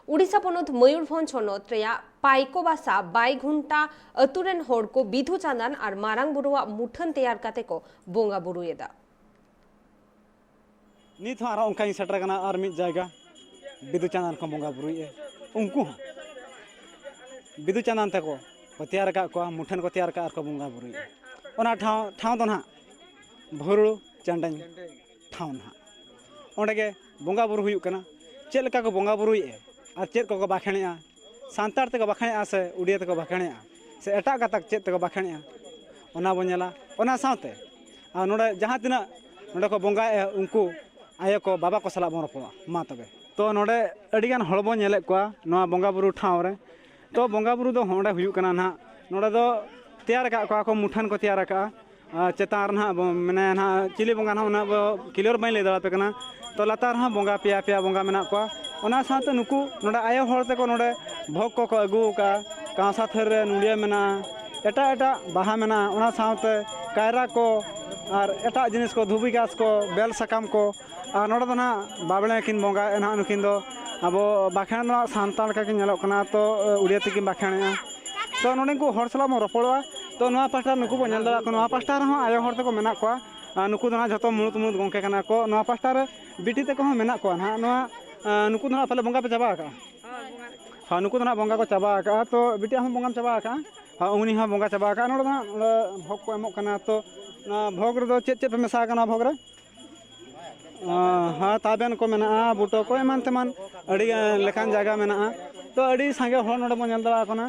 उड़ीसा पनत मयूरभंज हनत रेया पाइकोबासा बाईघुंटा अतुरेन हर को बिधु चांदान और मारांग बुरुआ मुठन तैयार काते को बोंगा बुरुएदा नित हर उनका सेटर कना और मिद जायगा बिधु चांदान को बोंगा बुरुए उनको बिधु चांदान तक को तैयार का मुठन को तैयार का बोंगा बुरुए ओना ठाव ठाव तो ना भरुड़ चांडाई ठाव ना ओंडेगे बोंगा बुरु हुयुक कना चेद लेका को बोंगा बुरुए और चेद को बाखेणेआ सानतार तक बाखेणेआ से उड़िया तक बाखेणेआ से एटा गातक चेद तक बाखेणेआ ओना बो नेला ओना साथे आ नोडे जहां तिना नोडे को बोंगाए उनको आयो को बाबा को सला बन रपोआ मा तबे तो नोडे अडिगान हड़ बो नेले कोआ नोआ बोंगा बुरु ठाव रे तो बोंगा बुरु दो होंडे हुयुक कना ना नोडे दो तैयार का को मुठन को तैयार का चेतार ना माने ना चिली बोंगा ना उना क्लियर बाई ले दाड़ा पे कना तो लतार हाँ बोंगा पिया पिया बोंगा मेना को ओना साथे नुकु नोडे आयो हर तक नोडे भोग को अगू का कांसा थर नुड़िया मेना एटा एटा बाहा मेना ओना साथे कायरा को और एटा जिनिस को धुबी गाछ को बेल सकाम को नोडे दो ना बाबले किन बोंगा एना नुकिन दो अब बाखेण ना सानताल का किन नेलोक कना तो उड़िया तकिन बाखेणया तो नोडे को हर सला मो रपड़वा तो नोआ पास्टा नुकु बो नेल दाड़ा को नोआ पास्टा रहा आयो हर तक मेना को नुकु दो ना जतो मुणुत मुणुत गोंके कना को नोआ पास्टा रे बिटी तक हो मेना को ना नोआ नुकु दो ना पहले बोंगा पे चाबा का हाँ नुकु दो ना बोंगा को चाबा का तो बिटी हम बोंगाम चाबा का हाँ उनी हाँ बोंगा चाबा का नोडे ना भोग को एमोक कना तो भोग रे दो चेद चेद पे मेसा कना भोग रे हाँ ताबेन को मेना बुटो को एमान तेमान अड़ी लेकान जगह मेना तो अड़ी सांगे हर नोडे बो नेल दाड़ा कना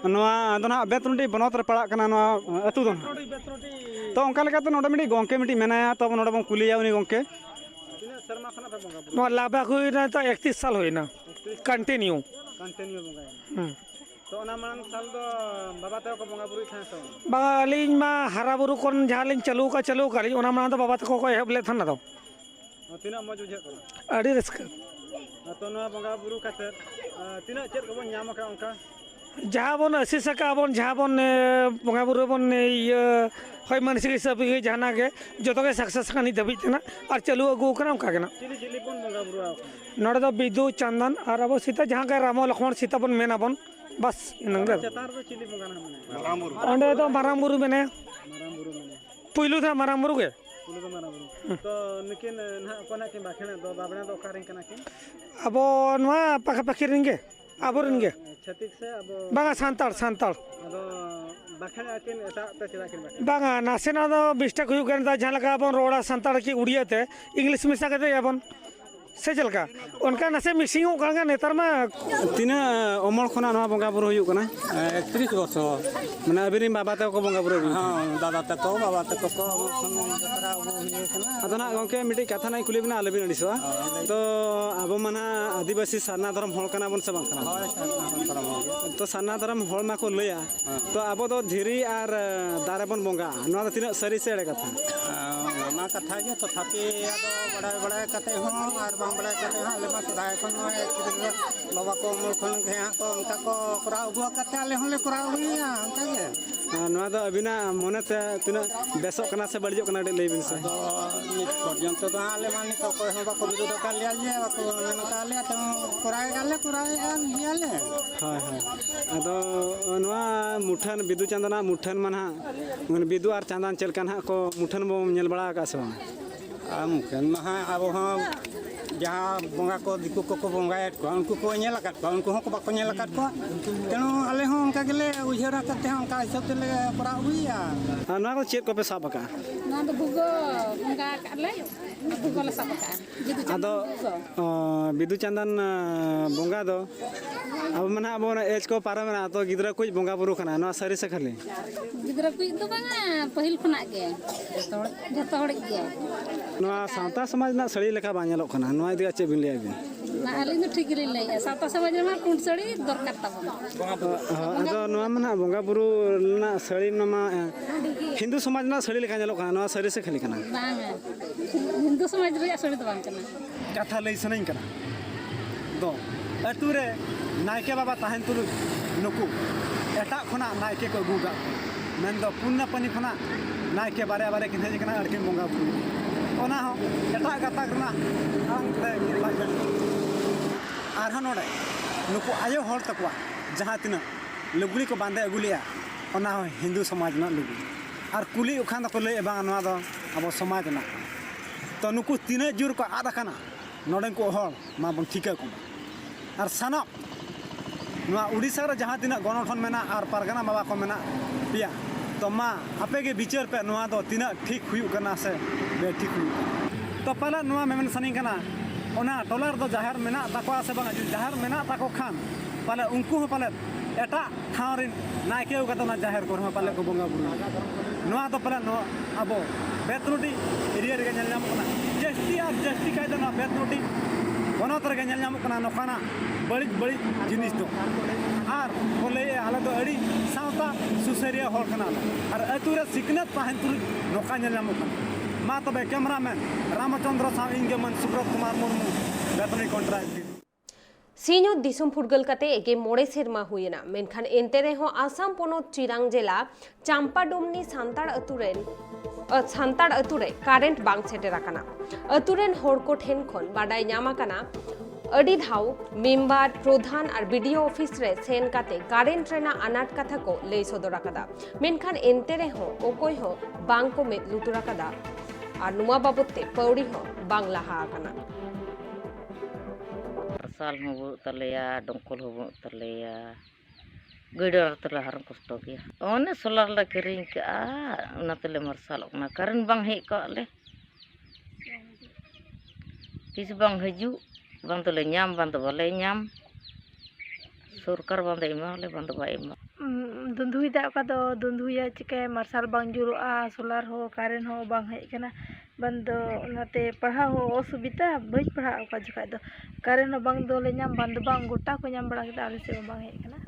नोआ दो ना बेतरुटी बनत रे पड़ा कना नोआ अतु दो तो उनका लेकाते नोडे मिडी गोंके मिडी मेनाया तो नोडे बो कुलिया उनी गोंके लाभा हुईना तो 31 साल हुईना कंटिन्यू बोंगा तो ना मांग साल दो बाबा तक को बोंगा बुरुई था तो बालिंग मा हरा बुरु कोन झालिंग चालू का ओना मा तो बाबा तक को हेबले थाना दो तीना मौज बुझे को अड़ी रस्क तो ना बोंगा बुरु काते तीना चेद को बन नाम का उनका जहाँ बन असी सका बन जहाँ बन बोंगा बुरु बन ये हय मानसिक हिसाब के जाना के जतो के सक्सेस कानी दबी तना और चालू अगु कना उनका के ना चिली चिली बन बोंगा बुरु नोडे दो बिदु चंदन और अब सीता जहाँ के राम लक्ष्मण सीता बन मेना बन बस इनंगे चतार दो चिली बोंगा ना माराम बुरु ओंडे तो माराम बुरु मेने पुइलु था माराम बुरु के पुलु तो माराम बुरु तो निकिन ना कोना के बाखेना दो बाबना दो कारिन कना के अब नवा पाखा पाखी रिंगे अब रिंगे छतिक से अब बागा सांताल सांताल अब बाखेना किन एटा पे चला किन बाखेना बागा नासेना दो मिस्टेक हुई करता जहाँ लगा अपन रोड़ा सांताल की उड़िया थे इंग्लिश मिसा करते अपन से चल का उनका नसे मिसिंग होगा नेतार में तीना उमर खना नवा बोंगा बुरु हुयुक कना 31 वर्ष माने अबिरिन बाबा तक को बोंगा बुरु हाँ दादा तक को बाबा तक को जतरा वो हुए कना अदना गोंके मिटी कथा नाइ कुली बिना आलबिन अडिसवा तो अब मना आदिवासी सारना धर्म हल कना बन से बां कना तो सारना धर्म हल मा को लया तो अब दो धीरी आर दारे बन बोंगा नवा तो तीना सरी से एड़े कथा ᱚᱱᱟ ᱠᱟᱛᱷᱟ ᱜᱮ ᱛᱚᱛᱷᱟᱯᱤ ᱟᱫᱚ ᱵᱟᱲᱟᱭ ᱠᱟᱛᱮ ᱦᱚᱸ ᱟᱨ ᱵᱟᱝ ᱵᱟᱲᱟᱭ ᱠᱟᱛᱮ ᱦᱚᱸ ᱟᱞᱮ ᱢᱟ ᱥᱮᱫᱟᱭ ᱠᱷᱚᱱ ᱵᱟᱵᱟ ᱠᱚ ᱢᱩᱞ ᱠᱷᱚᱱ ᱜᱮ ᱦᱟᱸᱜ ᱠᱚ ᱚᱱᱠᱟ ᱠᱚ ᱠᱚᱨᱟᱣ ᱟᱹᱜᱩ ᱠᱟᱛᱮ ᱟᱞᱮ ᱦᱚᱸᱞᱮ ᱠᱚᱨᱟᱣ ᱟᱹᱜᱩᱭᱟ ᱚᱱᱠᱟ ᱜᱮ नवा दो अबिना मोने ते तीना बेसोक कना से बळिजोक कना लई बिन से तो नित पर्यंत तो आले मान नित को हो बाको विरोध का लिया जे बाको मेन का ले तो कोराय लियाले हाय हाय अदो नवा मुठन बिदु चंदना मुठन मना मन बिदु आर चंदन चलकन हा को मुठन बो नेल बड़ा का से मुठन महा अब हां जहाँ बोंगा को दिकु को बोंगायत को उनको को नेल अकात को उनको को बाको नेल अकात को तेनो आले हों उनका गेले उजेरा करते हैं उनका हिसाब से करा हुईया ना को चेक को पे साब का ना तो बुगो बोंगा काले बुगो ला साब का अदो बिदु चंदन बोंगा दो अब मना अब एज को पारा में तो गिदरा कुछ बोंगा बुरु कना ना सरी से खाली गिदरा कुछ तो बांगा पहिल खुना के जतो हड़ के नवा सावता समाज ना सड़ी लेखा बाñalo कना नवा इदिया चे बिन लेया बिन ना आलिन तो ठीक ले सावता समाज में कुंड सड़ी दरकार ताबो अदो नवा मना बोंगा बुरु ना सड़ी नमा हिंदू समाज ना सड़ी लेखा ñalo कना नवा सरी से खाली कना बांगा हिंदू समाज रे सड़ी तो बांग कना कथा लई सनई कना दो अतु रे नायके बाबा ताहन तुलु नुकु एटा खना नायके को गुगा मेन दो पुन्ना पनी खना नायके बारे बारे किन हेज कना अड़किन बोंगा बुरु ओना हो एटा गाता कना आंग ते लागबे आर हनोडे नुकु आयो हर तकवा जहाँ तिना लुगली को बांधे अगुलिया ओना हिंदू समाज ना लुगली और कुली उखान को ले बांग नवा दो अब समाज ना तो नुकु तीना जुर को आदा खाना नोडन को हर मा बन ठिका को और साना नवा उड़ीसा रे जहाँ तिना गणठन मेना और परगना बाबा को मेना पिया तो मा आपे के विचार पे नवा दो तीना ठीक हुई करना से बे ठीक हुई तो पहला नवा मेमन सनी कना ओना टोलार दो जाहिर मेना ताको से बांग जाहिर मेना ताको खान पाले उनको हो पाले एटा ठावरिन नायके उगत ना जाहिर को पाले को बंगा बुरु नवा तो पाले नो अबो बेतनुटी एरिया रे गनल नाम कना जस्ती काय दो ना बेतनुटी बनत रे गनल नाम कना नखाना बड़ी बड़ी जिनिस दो आर बोले आले तो अड़ी सावता सुसरिया होल कना और अतुरे सिकनत पाहन तुर नोका नल नाम कना मा तबे कैमरामैन रामचंद्र साव इंगे मन सुब्रत कुमार मुर्मू बेतनी कॉन्ट्रैक्ट सिंह दिसुम फुटगल कते एके मोड़े सेरमा हुएना मेनखान एनते रेहो आसाम पोनोत चिरांग जिला चांपाडुमनी सांताड़ अतुरे कारेंट बांग सेटेराकाना अतुरेन होड़को ठेन खन बाडाय ᱧᱟᱢᱟᱠᱟᱱᱟ अडी धाव मेम्बर प्रधान और बीडीओ ऑफिस रे सेन काते कारेंट रेना अनाट कथा को लई सदराकादा मेनखान एनते रेहो ओकोय हो बांग को मेद लुतुराकादा और नुआ बाबते पौड़ी हो बांग लाहा आकाना साल हो तलेया डोंकल हो तलेया गडर तले हरन कष्ट गया ओने सोलार ला किरिंग का ओना तले मार्शल ओना करन बांग हे काले किस बांग हजू बांग तले ᱧᱟᱢ बांग तो बले ᱧᱟᱢ सरकार बांग दे इमाले बांग तो बाय इमा दुंदुई दा का दो दुंदुया चिके मार्शल बांग जुरुआ सोलार हो कारेंट हो बांग हे कना बंद ओनाते पढ़ा हो असुविधा बई पढ़ा का जका दो कारेंट बांग दो ले ᱧᱟᱢ बांग गोटा को ᱧᱟᱢ बड़ा के आले से बांग हे कना